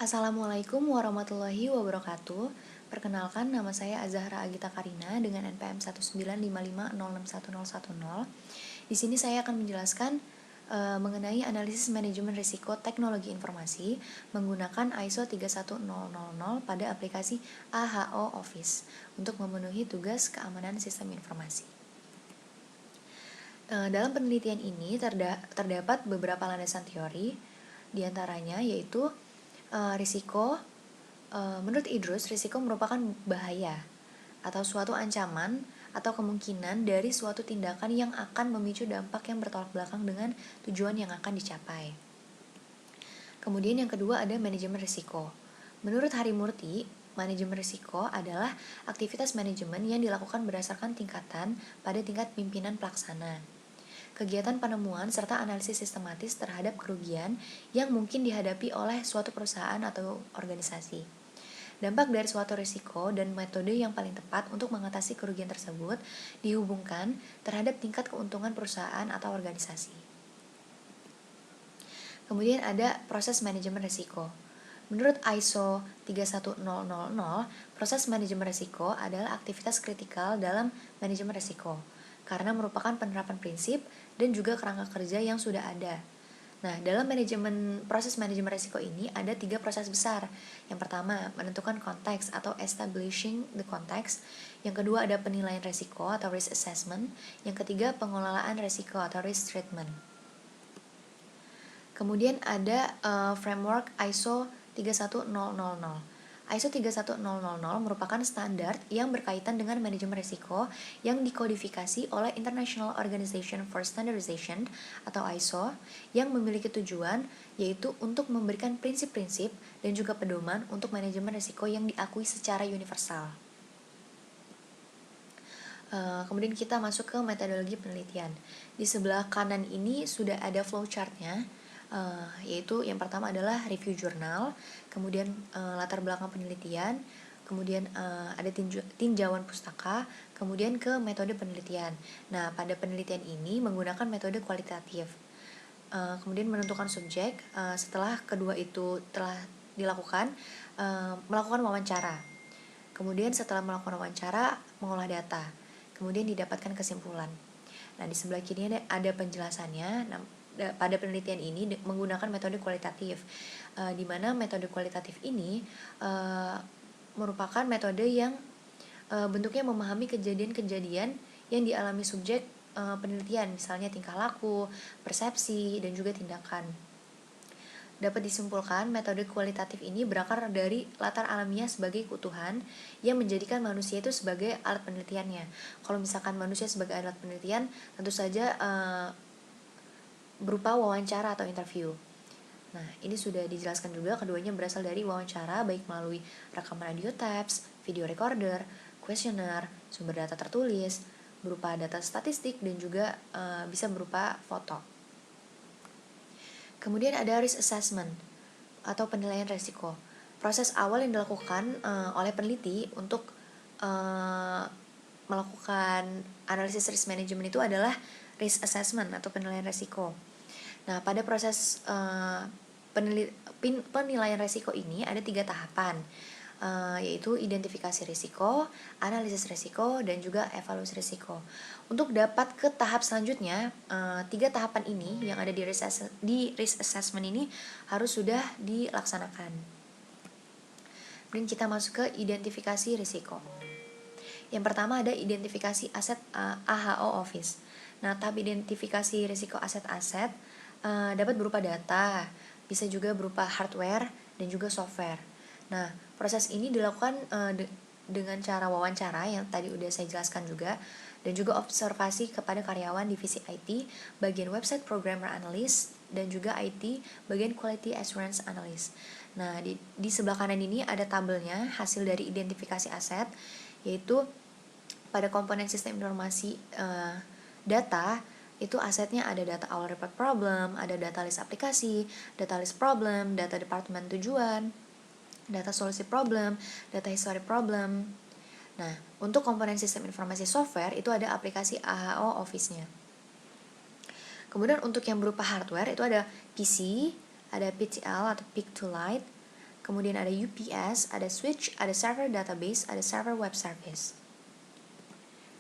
Assalamualaikum warahmatullahi wabarakatuh. Perkenalkan, nama saya Azahra Agita Karina dengan NPM 195506110. Di sini saya akan menjelaskan mengenai analisis manajemen risiko teknologi informasi menggunakan ISO 31000 pada aplikasi AHO Office untuk memenuhi tugas keamanan sistem informasi. Dalam penelitian ini terdapat beberapa landasan teori, diantaranya yaitu risiko. Menurut Idrus, risiko merupakan bahaya atau suatu ancaman atau kemungkinan dari suatu tindakan yang akan memicu dampak yang bertolak belakang dengan tujuan yang akan dicapai. Kemudian yang kedua ada manajemen risiko. Menurut Harimurti, manajemen risiko adalah aktivitas manajemen yang dilakukan berdasarkan tingkatan pada tingkat pimpinan pelaksana. Kegiatan penemuan serta analisis sistematis terhadap kerugian yang mungkin dihadapi oleh suatu perusahaan atau organisasi. Dampak dari suatu risiko dan metode yang paling tepat untuk mengatasi kerugian tersebut dihubungkan terhadap tingkat keuntungan perusahaan atau organisasi. Kemudian ada proses manajemen risiko. Menurut ISO 31000, proses manajemen risiko adalah aktivitas kritikal dalam manajemen risiko karena merupakan penerapan prinsip dan juga kerangka kerja yang sudah ada. Nah, dalam proses manajemen risiko ini ada 3 proses besar. Yang pertama, menentukan konteks atau establishing the context. Yang kedua ada penilaian risiko atau risk assessment. Yang ketiga, pengelolaan risiko atau risk treatment. Kemudian ada framework ISO 31000. ISO 31000 merupakan standar yang berkaitan dengan manajemen risiko yang dikodifikasi oleh International Organization for Standardization atau ISO yang memiliki tujuan yaitu untuk memberikan prinsip-prinsip dan juga pedoman untuk manajemen risiko yang diakui secara universal. Kemudian kita masuk ke metodologi penelitian. Di sebelah kanan ini sudah ada flowchartnya. Yaitu yang pertama adalah review jurnal, kemudian latar belakang penelitian, kemudian ada tinjauan pustaka, kemudian ke metode penelitian. Nah, pada penelitian ini menggunakan metode kualitatif. Kemudian menentukan subjek, setelah kedua itu telah dilakukan, melakukan wawancara. Kemudian setelah melakukan wawancara, mengolah data, kemudian didapatkan kesimpulan. Nah, di sebelah kiri ada penjelasannya. Nah, pada penelitian ini menggunakan metode kualitatif, di mana metode kualitatif ini merupakan metode yang bentuknya memahami kejadian-kejadian yang dialami subjek penelitian, misalnya tingkah laku, persepsi, dan juga tindakan. Dapat disimpulkan, metode kualitatif ini berakar dari latar alamiah sebagai keutuhan yang menjadikan manusia itu sebagai alat penelitiannya. Kalau misalkan manusia sebagai alat penelitian, tentu saja berupa wawancara atau interview. Nah, ini sudah dijelaskan juga, keduanya berasal dari wawancara baik melalui rekaman audio tapes, video recorder, kuesioner, sumber data tertulis, berupa data statistik, dan juga bisa berupa foto. Kemudian ada risk assessment atau penilaian risiko. Proses awal yang dilakukan oleh peneliti untuk melakukan analisis risk management itu adalah risk assessment atau penilaian risiko. Nah, pada proses penilaian risiko ini ada 3 tahapan, yaitu identifikasi risiko, analisis risiko, dan juga evaluasi risiko. Untuk dapat ke tahap selanjutnya, 3 tahapan ini yang ada di risk assessment ini harus sudah dilaksanakan. Dan kita masuk ke identifikasi risiko. Yang pertama ada identifikasi aset AHO Office. Nah, tahap identifikasi risiko aset-aset dapat berupa data, bisa juga berupa hardware dan juga software. Nah, proses ini dilakukan dengan cara wawancara yang tadi udah saya jelaskan juga, dan juga observasi kepada karyawan divisi IT, bagian website programmer analyst, dan juga IT, bagian quality assurance analyst. Nah, di sebelah kanan ini ada tabelnya hasil dari identifikasi aset, yaitu pada komponen sistem informasi data, itu asetnya ada data all report problem, ada data list aplikasi, data list problem, data departemen tujuan, data solusi problem, data history problem. Nah, untuk komponen sistem informasi software itu ada aplikasi AHO Office-nya. Kemudian untuk yang berupa hardware itu ada PC, ada PTL atau Pick to Light, kemudian ada UPS, ada switch, ada server database, ada server web service.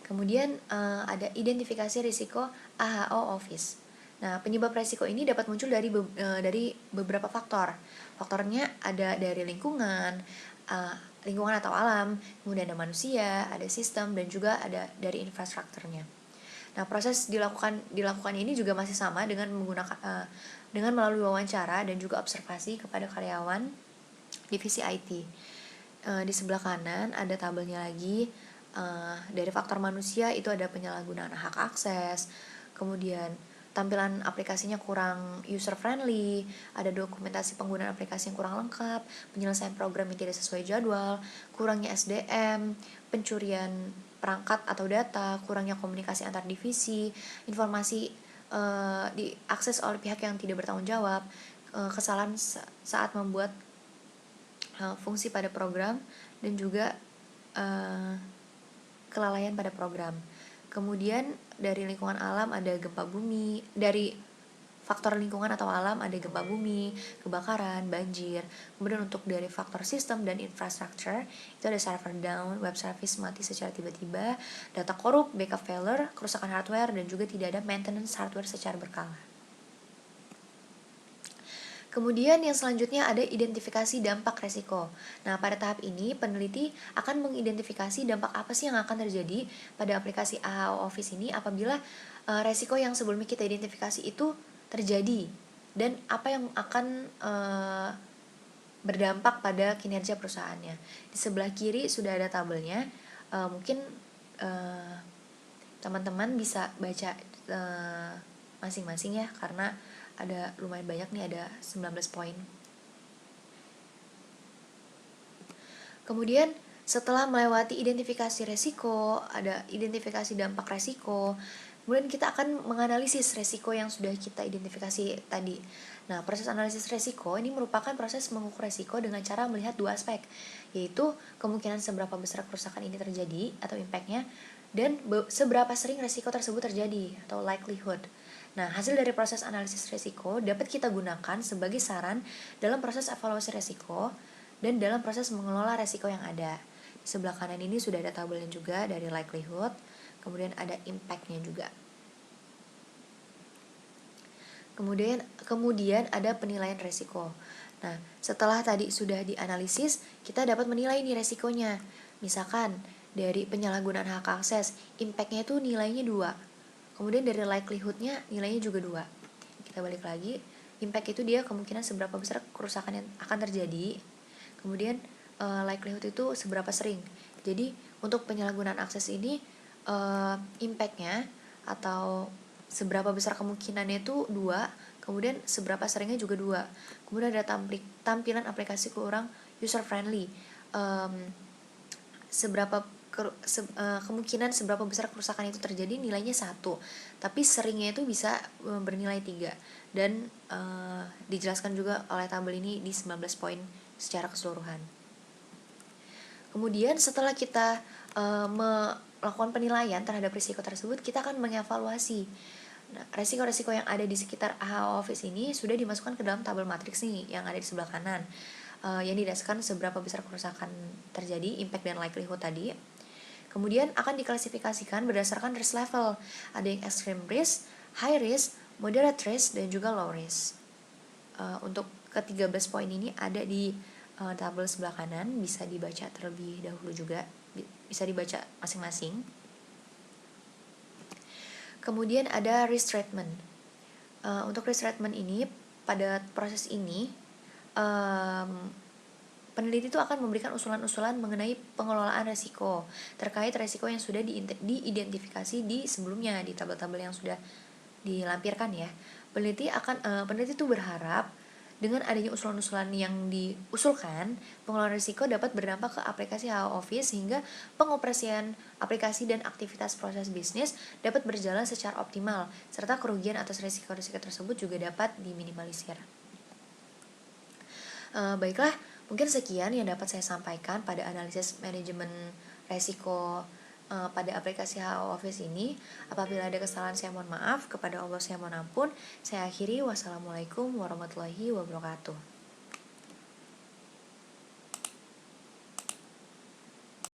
Kemudian ada identifikasi risiko AHO Office. Nah, penyebab risiko ini dapat muncul dari beberapa faktor. Faktornya ada dari lingkungan, lingkungan atau alam, kemudian ada manusia, ada sistem, dan juga ada dari infrastrukturnya. Nah, proses dilakukan ini juga masih sama dengan dengan melalui wawancara dan juga observasi kepada karyawan divisi IT. Di sebelah kanan ada tabelnya lagi. Dari faktor manusia itu ada penyalahgunaan hak akses, kemudian tampilan aplikasinya kurang user friendly, ada dokumentasi penggunaan aplikasi yang kurang lengkap, penyelesaian program yang tidak sesuai jadwal, kurangnya SDM, pencurian perangkat atau data, kurangnya komunikasi antar divisi, informasi diakses oleh pihak yang tidak bertanggung jawab, kesalahan saat membuat fungsi pada program, dan juga kelalaian pada program. Kemudian dari lingkungan alam ada gempa bumi, dari faktor lingkungan atau alam ada gempa bumi, kebakaran, banjir. Kemudian untuk dari faktor sistem dan infrastructure itu ada server down, web service mati secara tiba-tiba, data korup, backup failure, kerusakan hardware, dan juga tidak ada maintenance hardware secara berkala. Kemudian yang selanjutnya ada identifikasi dampak resiko. Nah, pada tahap ini peneliti akan mengidentifikasi dampak apa sih yang akan terjadi pada aplikasi AHO Office ini apabila resiko yang sebelumnya kita identifikasi itu terjadi, dan apa yang akan berdampak pada kinerja perusahaannya. Di sebelah kiri sudah ada tabelnya. Mungkin teman-teman bisa baca masing-masing ya, karena ada lumayan banyak nih, ada 19 poin. Kemudian setelah melewati identifikasi resiko, ada identifikasi dampak resiko, kemudian kita akan menganalisis resiko yang sudah kita identifikasi tadi. Nah, proses analisis resiko ini merupakan proses mengukur resiko dengan cara melihat dua aspek, yaitu kemungkinan seberapa besar kerusakan ini terjadi atau impact-nya, dan seberapa sering resiko tersebut terjadi atau likelihood. Nah, hasil dari proses analisis resiko dapat kita gunakan sebagai saran dalam proses evaluasi resiko dan dalam proses mengelola resiko yang ada. Di sebelah kanan ini sudah ada tabelnya juga dari likelihood, kemudian ada impact-nya juga. Kemudian ada penilaian resiko. Nah, setelah tadi sudah dianalisis, kita dapat menilai nih resikonya. Misalkan dari penyalahgunaan hak akses, impact-nya itu nilainya 2. Kemudian dari likelihood-nya nilainya juga 2. Kita balik lagi, impact itu dia kemungkinan seberapa besar kerusakan yang akan terjadi. Kemudian likelihood itu seberapa sering. Jadi untuk penyalahgunaan akses ini impact-nya atau seberapa besar kemungkinannya itu 2, kemudian seberapa seringnya juga 2. Kemudian ada tampilan aplikasi kurang user friendly. Kemungkinan seberapa besar kerusakan itu terjadi nilainya 1, tapi seringnya itu bisa bernilai 3, dan dijelaskan juga oleh tabel ini di 19 poin secara keseluruhan. Kemudian setelah kita melakukan penilaian terhadap risiko tersebut, kita akan mengevaluasi. Nah, resiko-resiko yang ada di sekitar AHO Office ini sudah dimasukkan ke dalam tabel matriks nih yang ada di sebelah kanan, yang didasarkan seberapa besar kerusakan terjadi, impact dan likelihood tadi. Kemudian akan diklasifikasikan berdasarkan risk level. Ada yang extreme risk, high risk, moderate risk, dan juga low risk. Untuk ke-13 poin ini ada di tabel sebelah kanan, bisa dibaca terlebih dahulu juga, bisa dibaca masing-masing. Kemudian ada risk treatment. Untuk risk treatment ini, pada proses ini peneliti itu akan memberikan usulan-usulan mengenai pengelolaan resiko terkait resiko yang sudah diidentifikasi di sebelumnya di tabel-tabel yang sudah dilampirkan ya. Peneliti itu berharap dengan adanya usulan-usulan yang diusulkan, pengelolaan risiko dapat berdampak ke aplikasi AHO Office sehingga pengoperasian aplikasi dan aktivitas proses bisnis dapat berjalan secara optimal, serta kerugian atas risiko-risiko tersebut juga dapat diminimalisir. Baiklah, mungkin sekian yang dapat saya sampaikan pada analisis manajemen resiko pada aplikasi AHO Office ini. Apabila ada kesalahan saya mohon maaf, kepada Allah saya mohon ampun. Saya akhiri, wassalamualaikum warahmatullahi wabarakatuh.